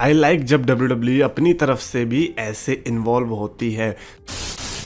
I like जब WWE अपनी तरफ से भी ऐसे इन्वॉल्व होती है।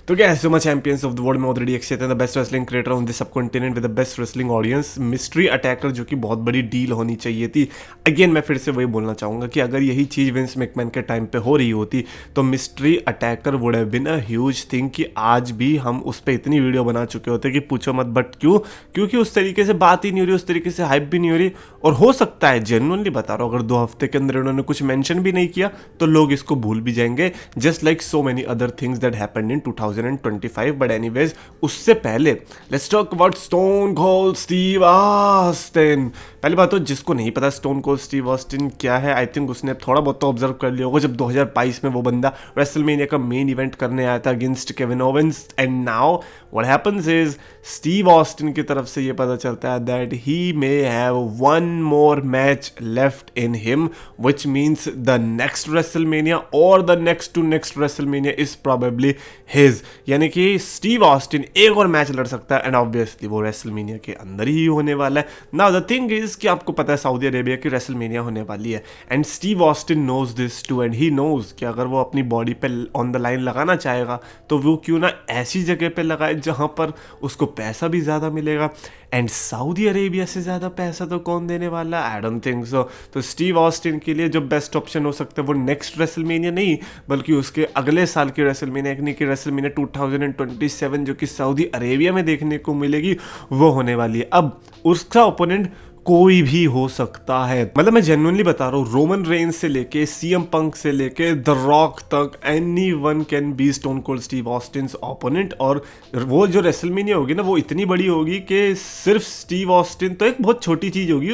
तो क्या so much champions of the world में already except the best wrestling creator on the subcontinent with the best wrestling audience, mystery attacker जो कि बहुत बड़ी डील होनी चाहिए थी। अगेन मैं फिर से वही बोलना चाहूँगा कि अगर यही चीज़ विंस मैकमैन के टाइम पे हो रही होती तो mystery attacker would have been a huge thing कि आज भी हम उस पर इतनी वीडियो बना चुके होते कि पूछो मत। बट क्यों? क्योंकि उस तरीके से बात ही नहीं हो रही, उस तरीके से हाइप भी नहीं हो रही। और हो सकता है, जेन्युइनली बता रहा हूँ, अगर 2 हफ्ते के अंदर उन्होंने कुछ मेंशन भी नहीं किया तो लोग इसको भूल भी जाएंगे, just like so many other things that happened in 2025। But anyways, उससे पहले let's talk about stone cold Steve Austin. पहली बात तो जिसको नहीं पता स्टोन कोल्ड स्टीव ऑस्टिन क्या है, आई थिंक उसने थोड़ा बहुत तो ऑब्जर्व कर लिया होगा जब 2022 में वो बंदा रेसलमेनिया का मेन इवेंट करने आया था against Kevin Owens. And now what happens is Steve Austin की तरफ से ये पता चलता है that he may have one more match left in him, which means the next WrestleMania और the next to next WrestleMania is probably his. यानी कि स्टीव ऑस्टिन एक और मैच लड़ सकता है एंड ऑब्वियसली वो रेसलमेनिया के अंदर ही होने वाला है। नाउ द थिंग इज कि आपको पता है सऊदी अरेबिया की रेसलमेनिया होने वाली है and Steve Austin knows this too and he knows कि अगर वो अपनी बॉडी पे ऑन द लाइन लगाना चाहेगा तो वो क्यों ना ऐसी जगह पे लगाए जहां पर उसको पैसा भी ज़्यादा मिलेगा। एंड सऊदी अरेबिया से ज़्यादा पैसा तो कौन देने वाला? I don't think so. तो स्टीव ऑस्टिन के लिए जो बेस्ट ऑप्शन हो सकता है वो नेक्स्ट रेसलमेनिया नहीं बल्कि उसके अगले साल की रेसलमेनिया, यानी कि रेसलमेनिया 2027 जो कि सऊदी अरेबिया में देखने को मिलेगी, वो होने वाली है। अब उसका ओपोनेंट कोई भी हो सकता है, मतलब मैं जेन्युइनली बता रहा हूँ, रोमन रेंस से लेके सीएम पंक से लेके द रॉक तक anyone can be stone cold Steve Austen's opponent. और वो जो रेसलमेनिया होगी ना वो इतनी बड़ी होगी कि सिर्फ स्टीव ऑस्टिन तो एक बहुत छोटी चीज़ होगी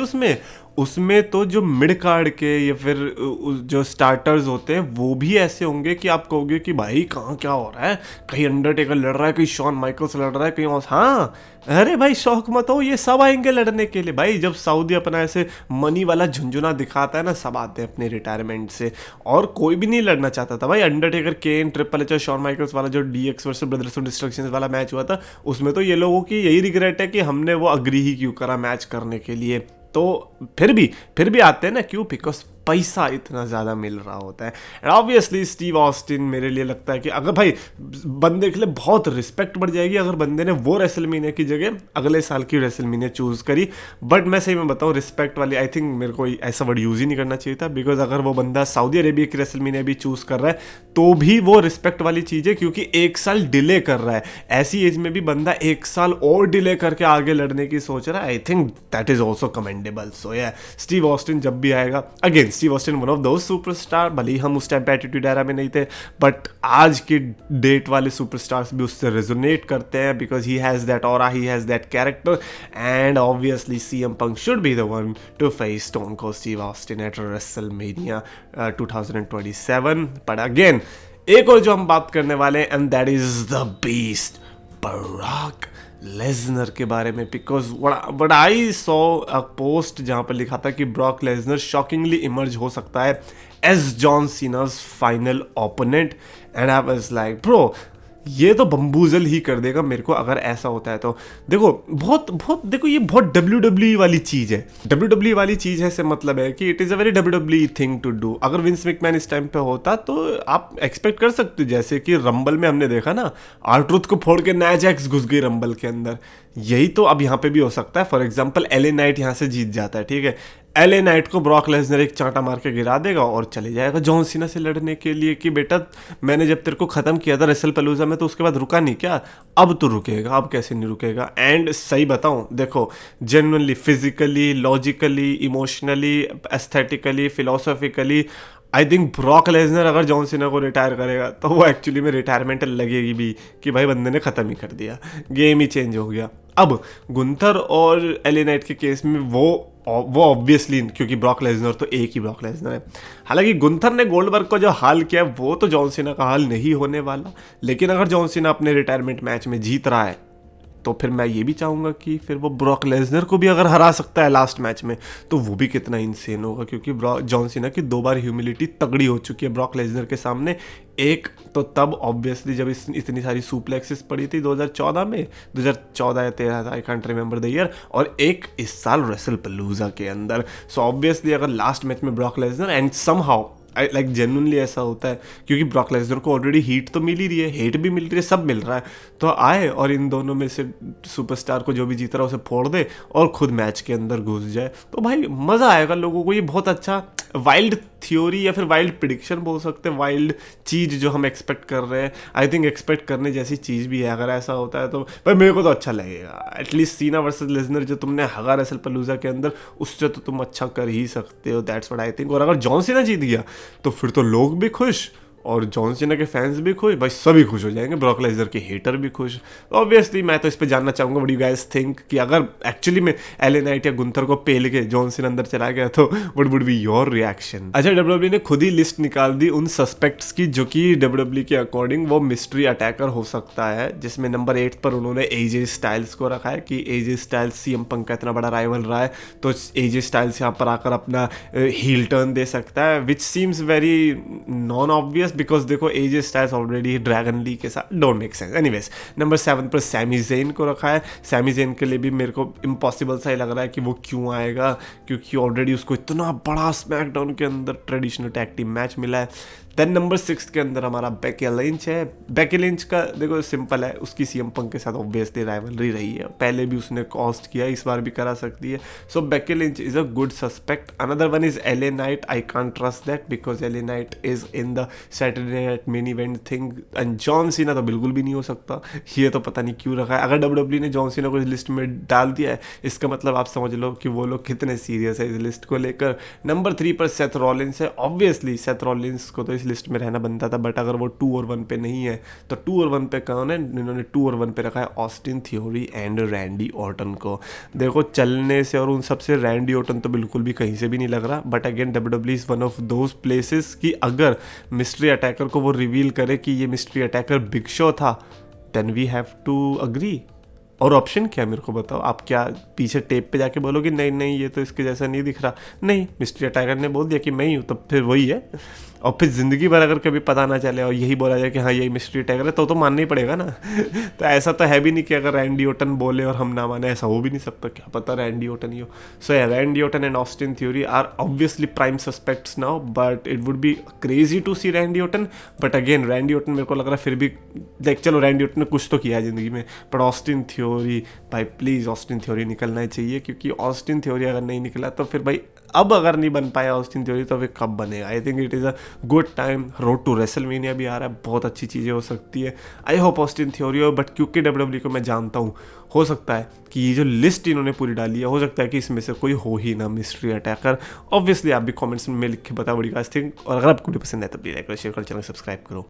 उसमें तो जो मिड कार्ड के या फिर जो स्टार्टर्स होते हैं वो भी ऐसे होंगे कि आप कहोगे कि भाई कहाँ क्या हो रहा है, कहीं अंडरटेकर लड़ रहा है, कहीं शॉन माइकल्स लड़ रहा है, कहीं और। हाँ, अरे भाई शौक मत हो, ये सब आएंगे लड़ने के लिए। भाई जब सऊदी अपना ऐसे मनी वाला झुंझुना दिखाता है ना, सब आते हैं अपने रिटायरमेंट से। और कोई भी नहीं लड़ना चाहता था भाई। अंडरटेकर, केन, ट्रिपल एच और शॉन माइकल्स वाला जो DX versus brothers of destruction वाला मैच हुआ था, उसमें तो ये लोगों की यही रिग्रेट है कि हमने वो अग्री ही क्यों करा मैच करने के लिए। तो फिर भी आते हैं ना, क्यों? बिकॉज पैसा इतना ज़्यादा मिल रहा होता है। एंड ऑब्वियसली स्टीव ऑस्टिन मेरे लिए लगता है कि अगर भाई बंदे के लिए बहुत रिस्पेक्ट बढ़ जाएगी अगर बंदे ने वो रेसलमेनिया की जगह अगले साल की रेसलमेनिया चूज़ करी। बट मैं सही में बताऊँ, रिस्पेक्ट वाली आई थिंक मेरे को ऐसा वर्ड यूज़ ही नहीं करना चाहिए था, बिकॉज अगर वो बंदा सऊदी अरेबिया की रेसलमेनिया भी चूज़ कर रहा है तो भी वो रिस्पेक्ट वाली चीज़ है, क्योंकि 1 साल डिले कर रहा है। ऐसी एज में भी बंदा 1 साल और डिले करके आगे लड़ने की सोच रहा है। I think that is also commendable. So yeah Steve Austin जब भी आएगा, again Steve Austin one of those superstar, भले ही हम उस टाइम पे एटीट्यूड एरा में नहीं थे, बट आज की डेट वाले सुपरस्टार्स भी उससे रेजोनेट करते हैं, because he has that aura, he has that character. And obviously CM Punk should be the one two face stone cold Steve Austin eight WrestleMania 2027। But again एक और जो हम बात करने वाले हैं, and that is the beast Brock Lesnar के बारे में। Because what I saw a post जहाँ पर लिखा था कि ब्रॉक लेजनर शॉकिंगली इमर्ज हो सकता है as John Cena's final opponent. And I was like bro, ये तो बम्बूजल ही कर देगा मेरे को अगर ऐसा होता है तो। देखो बहुत देखो, ये बहुत WWE वाली चीज़ है। WWE वाली चीज़ है से मतलब है कि it is a very WWE thing to do. अगर विंस मैकमैन इस टाइम पे होता तो आप एक्सपेक्ट कर सकते हो, जैसे कि रंबल में हमने देखा ना, R-Truth को फोड़ के नया जैक्स घुस गई रंबल के अंदर। यही तो अब यहाँ पे भी हो सकता है। फॉर एग्जाम्पल LA नाइट यहाँ से जीत जाता है, ठीक है, LA नाइट को ब्रॉक लेसनर एक चांटा मार के गिरा देगा और चले जाएगा जॉन सीना से लड़ने के लिए कि बेटा मैंने जब तेरे को ख़त्म किया था रेसलपैल्यूज़ा में तो उसके बाद रुका नहीं क्या, अब तो रुकेगा, अब कैसे नहीं रुकेगा। एंड सही बताऊं, देखो genuinely, physically, logically, emotionally, aesthetically, philosophically, I think Brock Lesnar अगर जॉन सीना को रिटायर करेगा तो वो एक्चुअली में रिटायरमेंट लगेगी भी कि भाई बंदे ने ख़त्म ही कर दिया, गेम ही चेंज हो गया। अब गुंथर और LA नाइट के केस में वो ऑब्वियसली, क्योंकि ब्रॉक लेसनर तो एक ही ब्रॉक लेसनर है। हालांकि गुंथर ने गोल्डबर्ग को जो हाल किया वो तो जॉन सीना का हाल नहीं होने वाला, लेकिन अगर जॉन सीना अपने रिटायरमेंट मैच में जीत रहा है तो फिर मैं ये भी चाहूँगा कि फिर वो ब्रॉक लेसनर को भी अगर हरा सकता है लास्ट मैच में तो वो भी कितना इंसेन होगा, क्योंकि जॉन सीना की 2 बार ह्यूमिलिटी तगड़ी हो चुकी है ब्रॉक लेसनर के सामने। एक तो तब ऑब्वियसली जब इतनी सारी सुप्लेक्सेस पड़ी थी 2014 में, 2014 या 13 था, I can't remember the year, और एक इस साल रेसलपैल्यूज़ा के अंदर। सो ऑब्वियसली अगर लास्ट मैच में Brock Lesnar and somehow like genuinely ऐसा होता है, क्योंकि ब्रॉक लेसनर को ऑलरेडी हीट तो मिल ही रही है, हेट भी मिल रही है, सब मिल रहा है, तो आए और इन दोनों में से सुपरस्टार को जो भी जीत रहा है उसे फोड़ दे और खुद मैच के अंदर घुस जाए, तो भाई मज़ा आएगा लोगों को। ये बहुत अच्छा वाइल्ड थ्योरी या फिर वाइल्ड प्रिडिक्शन बोल सकते हैं, वाइल्ड चीज़ जो हम एक्सपेक्ट कर रहे हैं, आई थिंक एक्सपेक्ट करने जैसी चीज़ भी है। अगर ऐसा होता है तो भाई मेरे को तो अच्छा लगेगा। एटलीस्ट सीना वर्सेस लेसनर जो तुमने हगा रेसलपलूजा के अंदर, उससे तो तुम अच्छा कर ही सकते हो, दैट्स व्हाट आई थिंक। और अगर जॉन सीना जीत गया तो फिर तो लोग भी खुश और जॉन सीना के फैंस भी खुश, भाई सभी खुश हो जाएंगे, ब्रॉक लेसनर के हेटर भी खुश। ऑब्वियसली मैं तो इस पे जानना चाहूँगा व्हाट यू गाइस थिंक, कि अगर एक्चुअली में एलए नाइट या गुंथर को पेल के जॉन सीना अंदर चला गया तो what would be your reaction. अच्छा, डब्ल्यूडब्ल्यू ने खुद ही लिस्ट निकाल दी उन सस्पेक्ट्स की जो कि डब्ल्यूडब्ल्यू के अकॉर्डिंग वो मिस्ट्री अटैकर हो सकता है, जिसमें नंबर 8 पर उन्होंने एजे स्टाइल्स को रखा है कि एजे स्टाइल्स सीएम पंक का इतना बड़ा राइवल रहा है, तो एजे स्टाइल्स यहाँ पर आकर अपना हील टर्न दे सकता है, which seems very non obvious, because देखो AJ Styles already Dragon Lee के साथ, don't make sense. Anyways, number 7 पर सैमी ज़ेन को रखा है। सैमी ज़ेन के लिए भी मेरे को इम्पॉसिबल सा ही लग रहा है कि वो क्यों आएगा, क्योंकि ऑलरेडी उसको इतना बड़ा स्मैकडाउन के अंदर ट्रेडिशनल टैग टीम मैच मिला है। देन नंबर 6 के अंदर हमारा बेकी लिंच है। बेकी लिंच का देखो सिंपल है, उसकी सीएम पंक के साथ ऑब्वियसली राइवलरी रही है, पहले भी उसने कॉस्ट किया, इस बार भी करा सकती है, so Becky Lynch is a good suspect. Another one is LA Knight, I can't trust that because LA Knight is in the Saturday Night Main Event thing, and John Cena तो बिल्कुल भी नहीं हो सकता, ये तो पता नहीं क्यों रखा है। अगर डब्ल्यूडब्ल्यू ने जॉन सीना को इस लिस्ट में डाल दिया है, इसका मतलब आप समझ लो कि वो लोग कितने सीरियस है इस लिस्ट को लेकर। नंबर 3 पर सेथ रॉलिंस है। ऑब्वियसली सेथ रॉलिंस को तो इस लिस्ट में रहना बनता था, बट अगर वो 2 और 1 पे नहीं है तो 2 और 1 पे कौन है? इन्होंने 2 और 1 पे रखा है Austin theory and Randy Orton को। देखो चलने से और उन सब से रैंडी ऑर्टन तो बिल्कुल भी कहीं से भी नहीं लग रहा, but again WW is one of those places कि अगर मिस्ट्री अटैकर को वो रिवील करे कि ये मिस्ट्री अटैकर बिग शो था, then we have to agree. और ऑप्शन क्या है मेरे को बताओ, आप क्या पीछे टेप पे जाके बोलोगे नहीं नहीं ये तो इसके जैसा नहीं दिख रहा? नहीं, मिस्ट्री अटैकर ने बोल दिया कि मैं ही हूँ, तो फिर वही है। और फिर ज़िंदगी भर अगर कभी पता ना चले और यही बोला जाए कि हाँ यही मिस्ट्री अटैकर है, तो मानना ही पड़ेगा ना। तो ऐसा तो है भी नहीं कि अगर रैंडी ऑर्टन बोले और हम ना माने, ऐसा हो भी नहीं सकता, क्या पता रैंडी ऑर्टन ही हो। सो या Randy Orton and Austin Theory are obviously prime suspects now, but it would be crazy to see Randy Orton. But again Randy Orton मेरे को लग रहा है फिर भी देख, चलो रैंडी ऑर्टन ने कुछ तो किया है ज़िंदगी में, बट ऑस्टिन थ्योरी भाई प्लीज़ ऑस्टिन थ्योरी निकलना ही चाहिए, क्योंकि ऑस्टिन थ्योरी अगर नहीं निकला तो फिर भाई अब अगर नहीं बन पाया ऑस्टिन थ्योरी तो फिर कब बनेगा? I think it is a good time. Road to WrestleMania भी आ रहा है, बहुत अच्छी चीज़ें हो सकती है। आई होप ऑस्टिन थ्योरी हो, बट क्योंकि डब्ल्यूडब्ल्यू को मैं जानता हूँ, हो सकता है कि ये जो लिस्ट इन्होंने पूरी डाली है, हो सकता है कि इसमें से कोई हो ही ना मिस्ट्री अटैकर। ऑब्वियसली आप भी कमेंट्स में लिख के बताओ व्हाट यू गाइस थिंक, और अगर आपको वीडियो पसंद है तो प्लीज लाइक करो, शेयर करो, चैनल सब्सक्राइब करो।